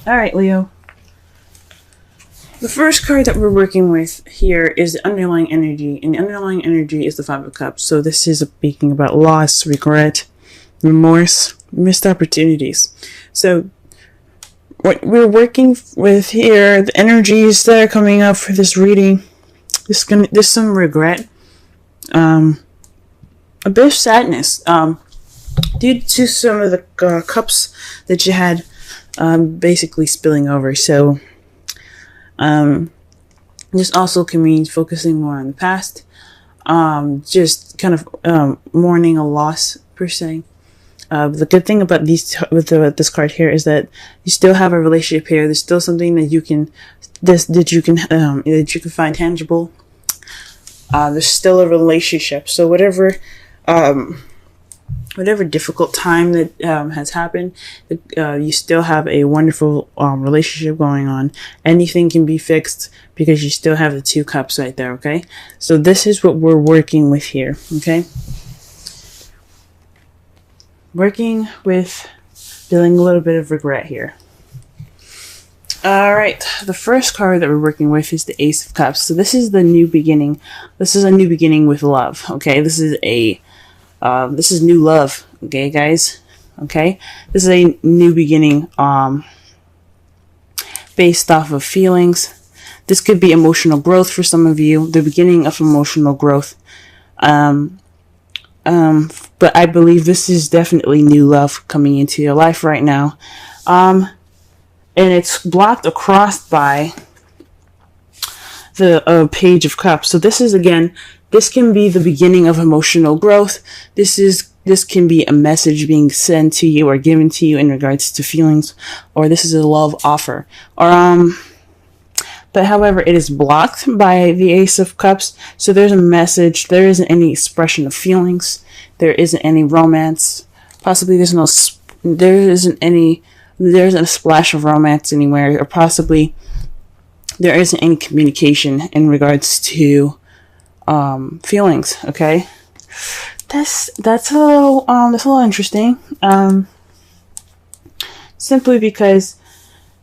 Alright, Leo. The first card that we're working with here is the underlying energy, and the underlying energy is the Five of Cups. So this is speaking about loss, regret, remorse, missed opportunities. So what we're working with here, the energies that are coming up for this reading, there's some regret, a bit of sadness, due to some of the cups that you had basically spilling over. So this also can mean focusing more on the past, just kind of mourning a loss per se. The good thing about this card here is that you still have a relationship here. There's still something that you can find tangible. There's still a relationship. So whatever difficult time that has happened, you still have a wonderful relationship going on. Anything can be fixed because you still have the Two Cups right there, okay? So this is what we're working with here, okay? Working with feeling a little bit of regret here. Alright, the first card that we're working with is the Ace of Cups. So this is the new beginning. This is a new beginning with love, okay? This is new love, okay, guys? Okay? This is a new beginning based off of feelings. This could be emotional growth for some of you, the beginning of emotional growth. But I believe this is definitely new love coming into your life right now. And it's blocked across by the Page of Cups. So this is, again, this can be the beginning of emotional growth. This can be a message being sent to you or given to you in regards to feelings, or this is a love offer. But however, it is blocked by the Ace of Cups. So there's a message. There isn't any expression of feelings. There isn't any romance. Possibly there isn't a splash of romance anywhere, or possibly there isn't any communication in regards to feelings. Okay, that's a little interesting. Simply because,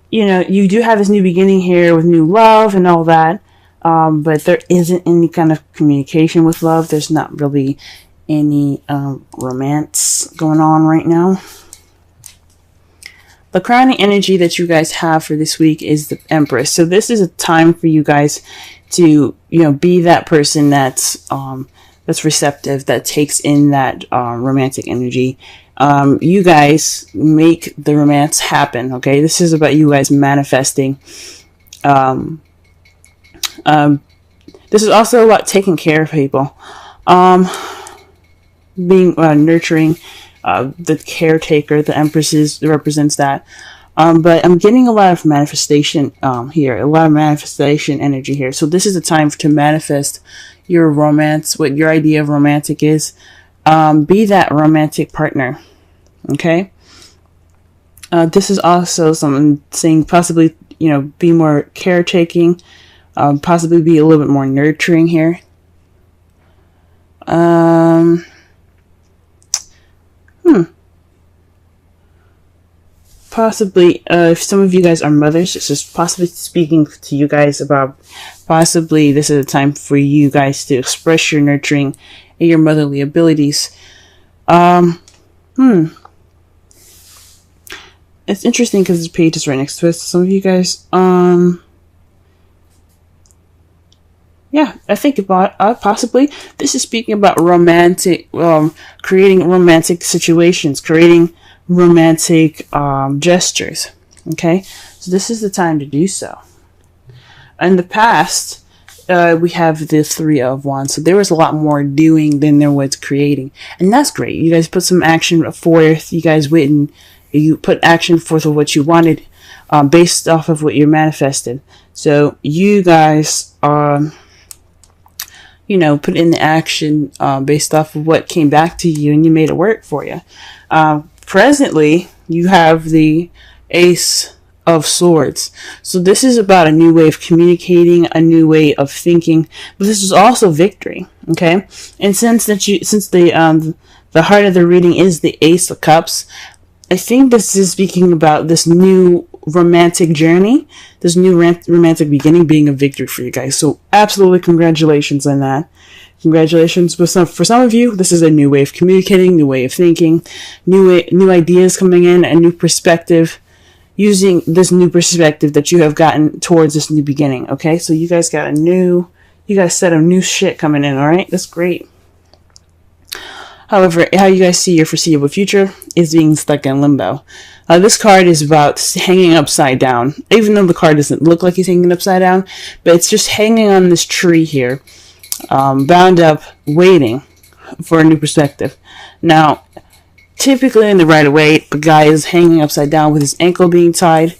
you know, you do have this new beginning here with new love and all that, but there isn't any kind of communication with love. There's not really any romance going on right now. The crowning energy that you guys have for this week is the Empress. So this is a time for you guys to, you know, be that person that's receptive, that takes in that romantic energy. You guys make the romance happen, okay? This is about you guys manifesting. This is also about taking care of people. Being nurturing, the caretaker, the Empress represents that. But I'm getting a lot of manifestation here, a lot of manifestation energy here. So this is a time to manifest your romance, what your idea of romantic is. Be that romantic partner, okay? This is also someone saying possibly, you know, be more caretaking, possibly be a little bit more nurturing here. Possibly, if some of you guys are mothers, this is possibly speaking to you guys about possibly this is a time for you guys to express your nurturing and your motherly abilities. It's interesting because this page is right next to it. Some of you guys, yeah, I think about possibly this is speaking about romantic, creating romantic situations, creating romantic gestures. Okay, so this is the time to do so. In the past, we have the Three of Wands, so there was a lot more doing than there was creating, and that's great. You guys put some action forth. You guys went and you put action forth of what you wanted, based off of what you manifested. So you guys you know, put in the action based off of what came back to you, and you made it work for you. Presently, you have the Ace of Swords. So this is about a new way of communicating, a new way of thinking, but this is also victory, okay? And since the heart of the reading is the Ace of Cups, I think this is speaking about this new romantic journey, this new romantic beginning being a victory for you guys. So absolutely congratulations on that. Congratulations. But for some of you, this is a new way of communicating, new way of thinking, new ideas coming in, a new perspective, using this new perspective that you have gotten towards this new beginning. Okay, so you guys got you got a set of new shit coming in. All right, that's great. However, how you guys see your foreseeable future is being stuck in limbo. This card is about hanging upside down, even though the card doesn't look like he's hanging upside down, but it's just hanging on this tree here, bound up, waiting for a new perspective. Now, typically in the Rider-Waite, the guy is hanging upside down with his ankle being tied,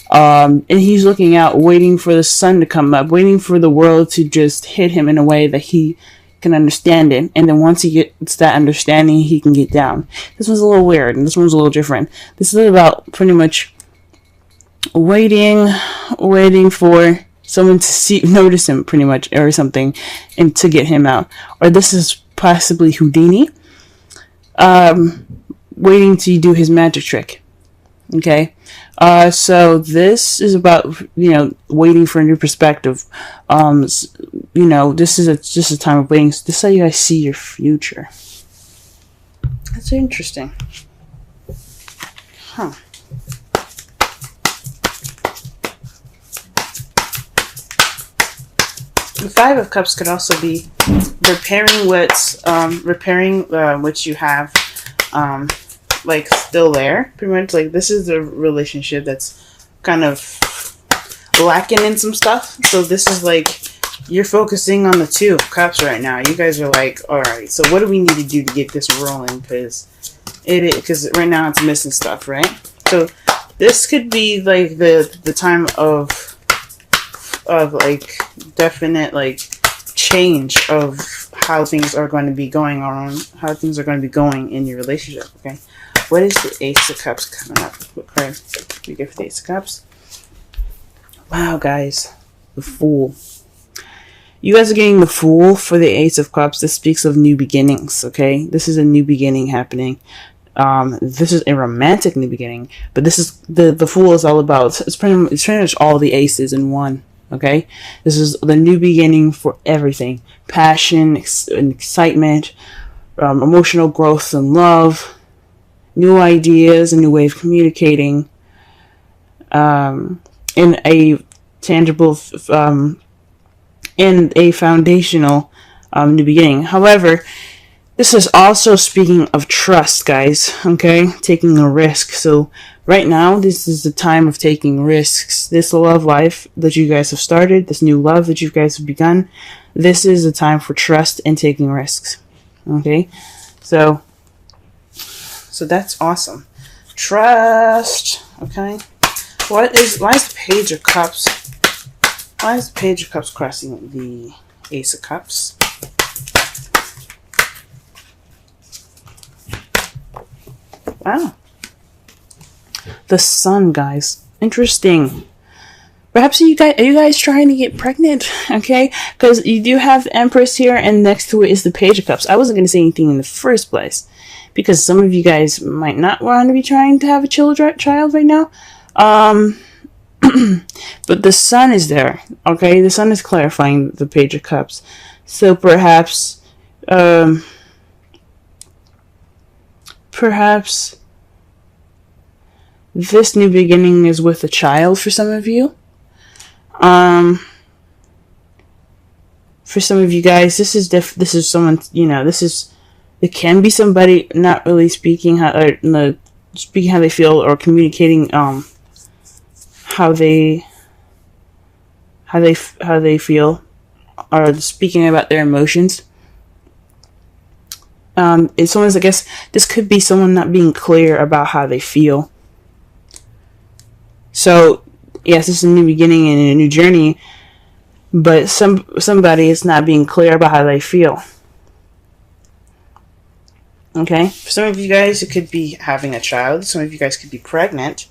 and he's looking out, waiting for the sun to come up, waiting for the world to just hit him in a way that he can understand it, and then once he gets that understanding, he can get down. This one's a little weird, and this one's a little different. This is about pretty much waiting for someone to notice him, pretty much, or something, and to get him out. Or this is possibly Houdini, waiting to do his magic trick. Okay, so this is about, waiting for a new perspective. This is just a time of waiting. So this is how you guys see your future. That's interesting. Huh. The Five of Cups could also be repairing what you have, like still there, pretty much. Like this is a relationship that's kind of lacking in some stuff. So this is like you're focusing on the Two of Cups right now. You guys are like, all right, so what do we need to do to get this rolling? Because right now it's missing stuff, right? So this could be like the time of like definite like change of how things are going to be going on, how things are going to be going in your relationship. Okay, what is the Ace of Cups coming up? What card do you get for the Ace of Cups? Wow, guys, the Fool. You guys are getting the Fool for the Ace of Cups. This speaks of new beginnings. Okay, this is a new beginning happening. This is a romantic new beginning, but this is the Fool is all about. It's pretty much all the aces in one. Okay, this is the new beginning for everything: passion, and excitement, emotional growth and love, new ideas, a new way of communicating, in a tangible, in a foundational new beginning. However, this is also speaking of trust, guys. Okay, taking a risk. So right now, this is the time of taking risks. This love life that you guys have started, this new love that you guys have begun, this is a time for trust and taking risks. Okay, so that's awesome. Trust. Okay, why is the Page of Cups? Why is the Page of Cups crossing the Ace of Cups? Wow. The Sun, guys. Interesting. Perhaps are you guys trying to get pregnant? Okay, because you do have the Empress here, and next to it is the Page of Cups. I wasn't going to say anything in the first place, because some of you guys might not want to be trying to have a child right now. But the Sun is there. Okay, the Sun is clarifying the Page of Cups. So perhaps this new beginning is with a child for some of you. For some of you guys, this is someone, it can be somebody not really speaking how they feel, or communicating how they feel, or speaking about their emotions. It's someone's, I guess this could be someone not being clear about how they feel. So yes, this is a new beginning and a new journey, but somebody is not being clear about how they feel. Okay, for some of you guys, it could be having a child. Some of you guys could be pregnant,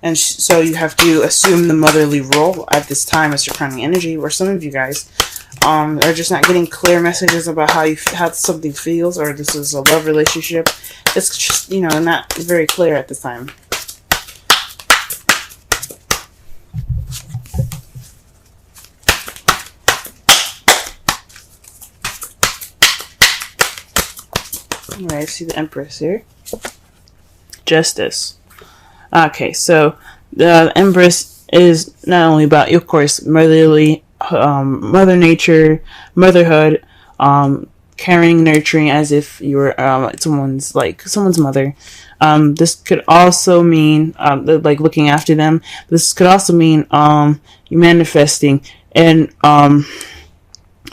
and so you have to assume the motherly role at this time as your crowning energy. Or some of you guys are just not getting clear messages about how something feels, or this is a love relationship. It's just not very clear at this time. Alright, see the Empress here. Justice. Okay, so the Empress is not only about, of course, motherly, mother nature, motherhood, caring, nurturing, as if you were someone's mother. This could also mean like looking after them. This could also mean you manifesting. And right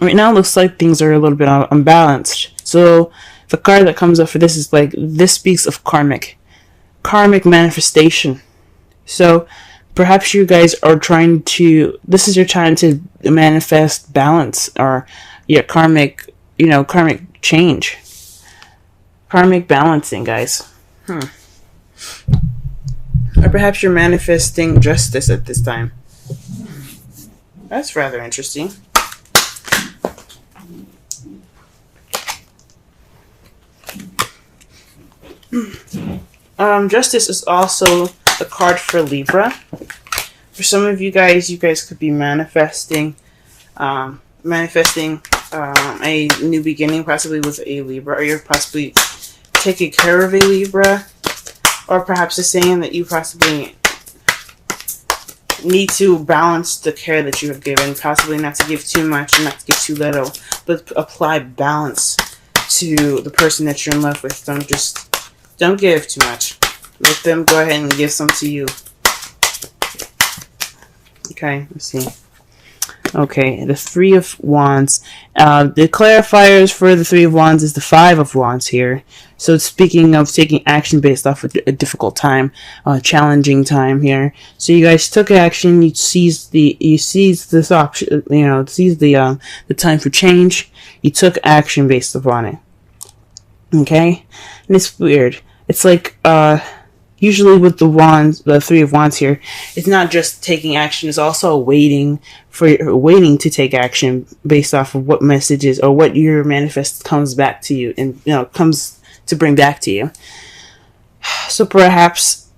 now it looks like things are a little bit unbalanced. So the card that comes up for this is like, this speaks of karmic manifestation. So perhaps you guys are trying to, this is your time to manifest balance, or karmic change, karmic balancing, guys. Or perhaps you're manifesting justice at this time. That's rather interesting. Justice is also a card for Libra. For some of you guys could be manifesting a new beginning, possibly with a Libra, or you're possibly taking care of a Libra, or perhaps it's saying that you possibly need to balance the care that you have given, possibly not to give too much and not to give too little, but apply balance to the person that you're in love with. Don't give too much. Let them go ahead and give some to you. Okay, let's see. Okay, the Three of Wands. The clarifiers for the Three of Wands is the Five of Wands here. So speaking of taking action based off of a difficult time, challenging time here. So you guys took action. You seized this option. Seized the time for change. You took action based upon it. Okay, and it's weird. It's like usually with the Three of Wands here, it's not just taking action, it's also waiting to take action based off of what messages or what your manifest comes back to you, and comes to bring back to you. So perhaps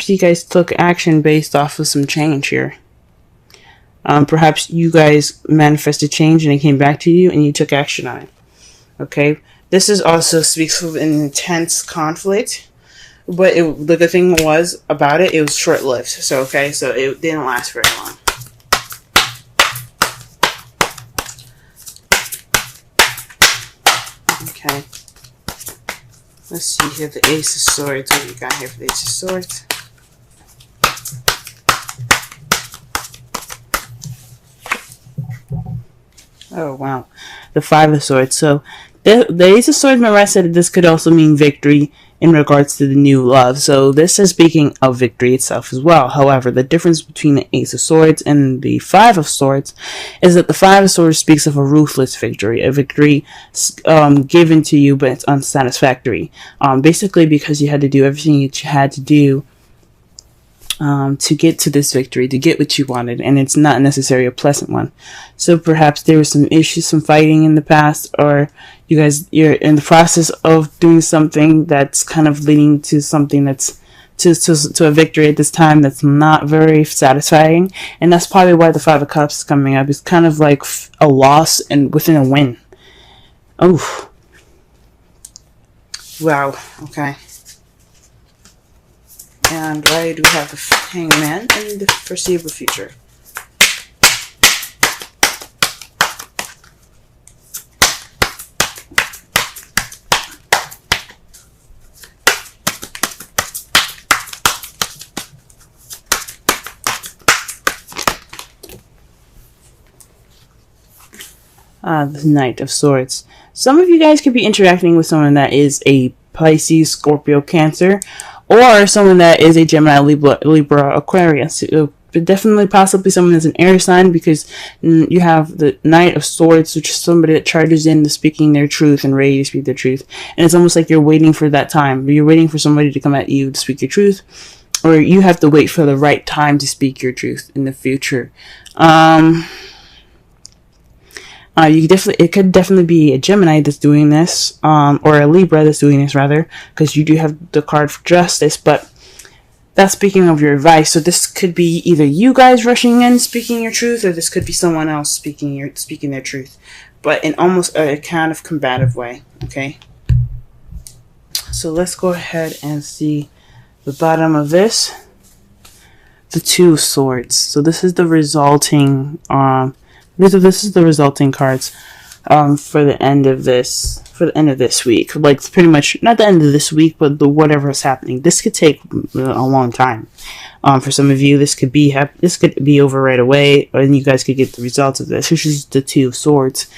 you guys took action based off of some change here. Perhaps you guys manifested change and it came back to you and you took action on it. Okay, this is also speaks of an intense conflict, but the good thing about it was short-lived. So it didn't last very long. Okay, let's see here, the Ace of Swords. What do we got here for the Ace of Swords? Oh, wow. The Five of Swords. So, the Ace of Swords, remember I said that this could also mean victory in regards to the new love. So, this is speaking of victory itself as well. However, the difference between the Ace of Swords and the Five of Swords is that the Five of Swords speaks of a ruthless victory. A victory given to you, but it's unsatisfactory. Basically, because you had to do everything that you had to do to get to this victory, to get what you wanted, and it's not necessarily a pleasant one. So perhaps there were some issues, some fighting in the past, or you're in the process of doing something that's kind of leading to something that's to a victory at this time that's not very satisfying, and that's probably why the Five of Cups is coming up. It's kind of like a loss and within a win. Oh, wow. Okay. And why do we have the Hangman in the foreseeable future? The Knight of Swords. Some of you guys could be interacting with someone that is a Pisces, Scorpio, Cancer, or someone that is a Gemini, Libra, Aquarius. But definitely possibly someone that's an air sign, because you have the Knight of Swords, which is somebody that charges in to speaking their truth and ready to speak their truth. And it's almost like you're waiting for that time. You're waiting for somebody to come at you to speak your truth, or you have to wait for the right time to speak your truth in the future. It could definitely be a Gemini that's doing this, or a Libra that's doing this, rather, because you do have the card for Justice. But that's speaking of your advice. So this could be either you guys rushing in speaking your truth, or this could be someone else speaking their truth, but in almost a kind of combative way. Okay. So let's go ahead and see the bottom of this. The Two of Swords. So this is the resulting this is the resulting cards for the end of this week. Like, pretty much not the end of this week, but whatever is happening. This could take a long time. For some of you, this could be over right away, and you guys could get the results of this, which is the Two of Swords.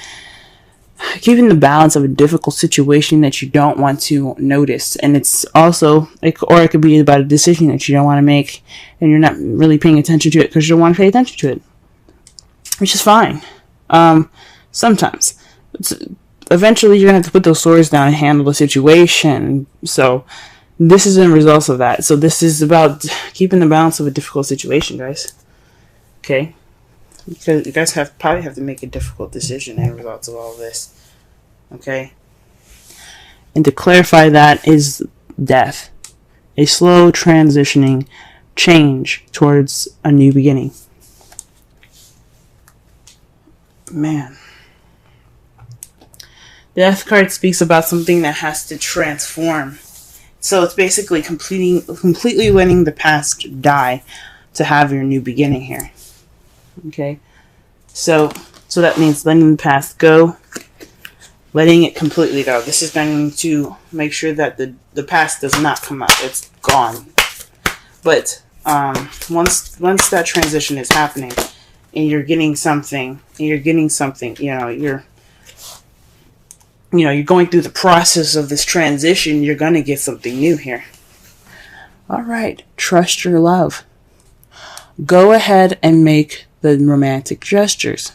Keeping the balance of a difficult situation that you don't want to notice, and it's also or it could be about a decision that you don't want to make, and you're not really paying attention to it because you don't want to pay attention to it, which is fine. Sometimes eventually you're gonna have to put those swords down and handle the situation. So this is a result of that. So this is about keeping the balance of a difficult situation, guys. Okay. Because you guys probably have to make a difficult decision as a result of all this. Okay? And to clarify, that is death. A slow transitioning change towards a new beginning. Man. The Death card speaks about something that has to transform. So it's basically completely letting the past die to have your new beginning here. Okay, so that means letting the past go, letting it completely go. This is going to make sure that the past does not come up. It's gone. But once that transition is happening, and you're getting something, you're going through the process of this transition, you're going to get something new here. All right, trust your love. Go ahead and make the romantic gestures.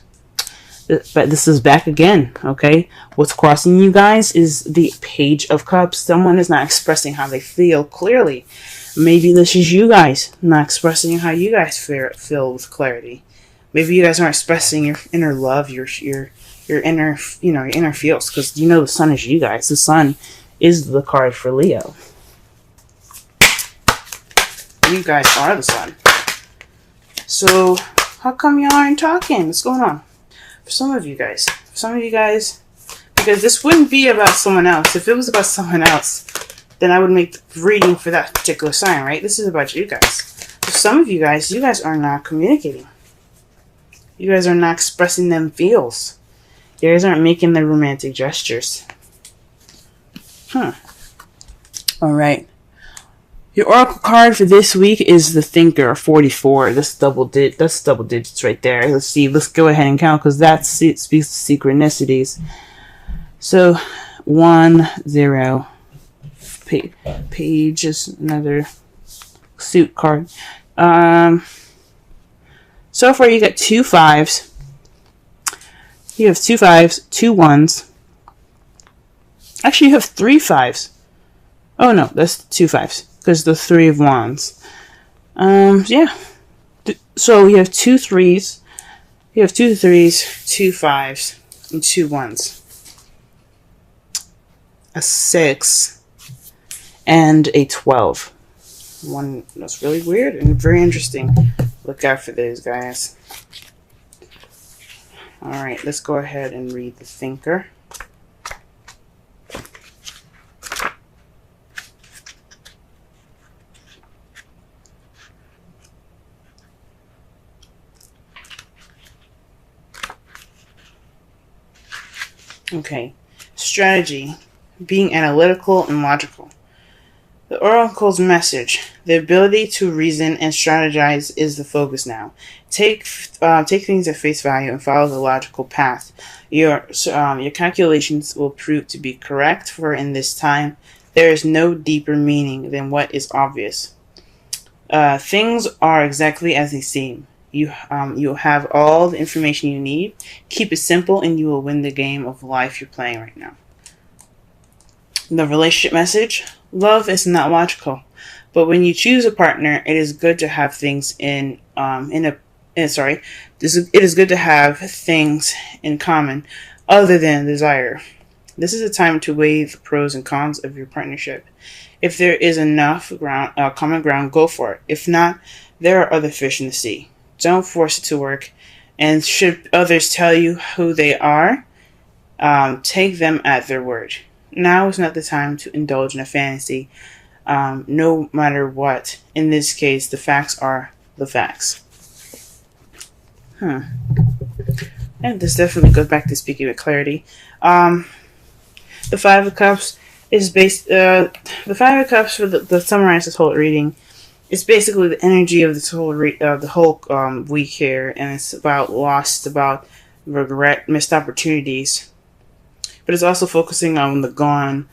But this is back again, okay? What's crossing you guys is the Page of Cups. Someone is not expressing how they feel clearly. Maybe this is you guys not expressing how you guys feel with clarity. Maybe you guys aren't expressing your inner love, your inner, your inner feels, because the sun is you guys. The sun is the card for Leo. You guys are the sun. So how come y'all aren't talking? What's going on? For some of you guys, because this wouldn't be about someone else. If it was about someone else, then I would make the reading for that particular sign, right? This is about you guys. For some of you guys are not communicating. You guys are not expressing them feels. You guys aren't making the romantic gestures. All right. Your oracle card for this week is the Thinker, 44. That's double digits right there. Let's see. Let's go ahead and count, because that speaks to synchronicities. So 1, 0. Page is another suit card. So far you got 2 5s. You have 2 5s, 2 1s. Actually, you have 3 5s. Oh no, that's 2 5s. Because the 3 of Wands. Yeah. So you have 2 3s. You have 2 3s, 2 5s, and 2 1s. A 6 and a 12. One that's really weird and very interesting. Look out for those, guys. Alright, let's go ahead and read the Thinker. Okay, strategy, being analytical and logical. The Oracle's message, the ability to reason and strategize is the focus now. Take things at face value and follow the logical path. Your calculations will prove to be correct, for in this time there is no deeper meaning than what is obvious. Things are exactly as they seem. You'll have all the information you need. Keep it simple and you will win the game of life you're playing right now. The relationship message, love is not logical, but when you choose a partner, it is good to have things it is good to have things in common other than desire. This is a time to weigh the pros and cons of your partnership. If there is enough common ground, go for it. If not, there are other fish in the sea. Don't force it to work. And should others tell you who they are, take them at their word. Now is not the time to indulge in a fantasy, no matter what. In this case, the facts are the facts. And this definitely goes back to speaking with clarity. The Five of Cups is the Five of Cups, for the summarize this whole reading, it's basically the energy of this whole the whole week here, and it's about loss, about regret, missed opportunities, but it's also focusing on the gone,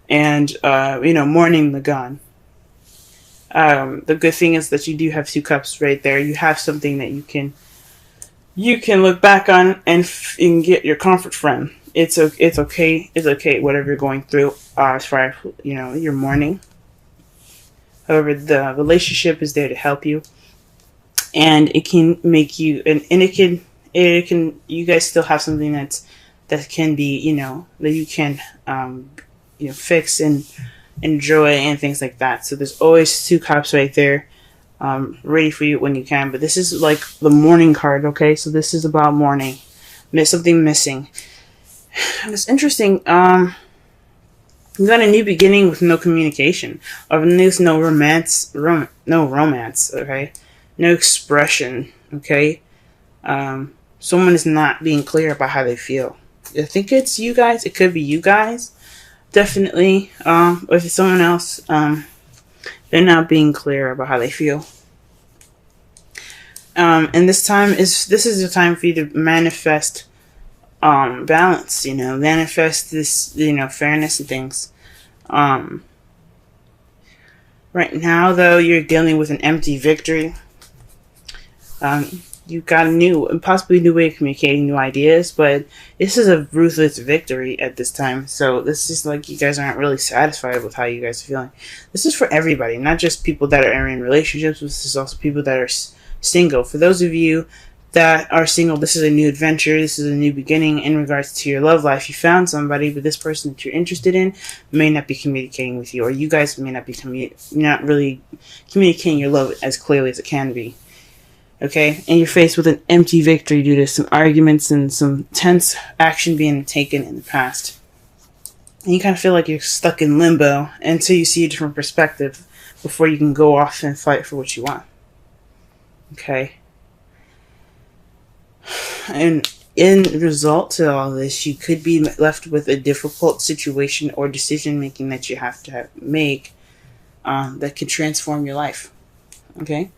and mourning the gone. The good thing is that you do have 2 cups right there. You have something that you can look back on and get your comfort from. It's okay. It's okay. Whatever you're going through, as far as you're mourning. However, the relationship is there to help you, and it can make you, and it can. You guys still have something that can be, that you can, fix and enjoy and things like that. So there's always 2 cups right there, ready for you when you can. But this is like the mourning card, okay? So this is about mourning, something missing. And it's interesting. You got a new beginning with no communication. There's no romance, no romance, okay? No expression, okay? Someone is not being clear about how they feel. I think it's you guys. It could be you guys. Definitely. If it's someone else, they're not being clear about how they feel. And this is a time for you to manifest balance, manifest this, fairness and things. Right now, though, you're dealing with an empty victory. You've got possibly a new way of communicating new ideas, but this is a ruthless victory at this time. So this is like you guys aren't really satisfied with how you guys are feeling. This is for everybody, not just people that are in relationships. This is also people that are single. For those of you that are single, this is a new adventure. This is a new beginning in regards to your love life. You found somebody, but this person that you're interested in may not be communicating with you, or you guys may not be not really communicating your love as clearly as it can be. Okay, and you're faced with an empty victory due to some arguments and some tense action being taken in the past. And you kind of feel like you're stuck in limbo until you see a different perspective before you can go off and fight for what you want. Okay. And in result to all this, you could be left with a difficult situation or decision making that you have to make that could transform your life. Okay?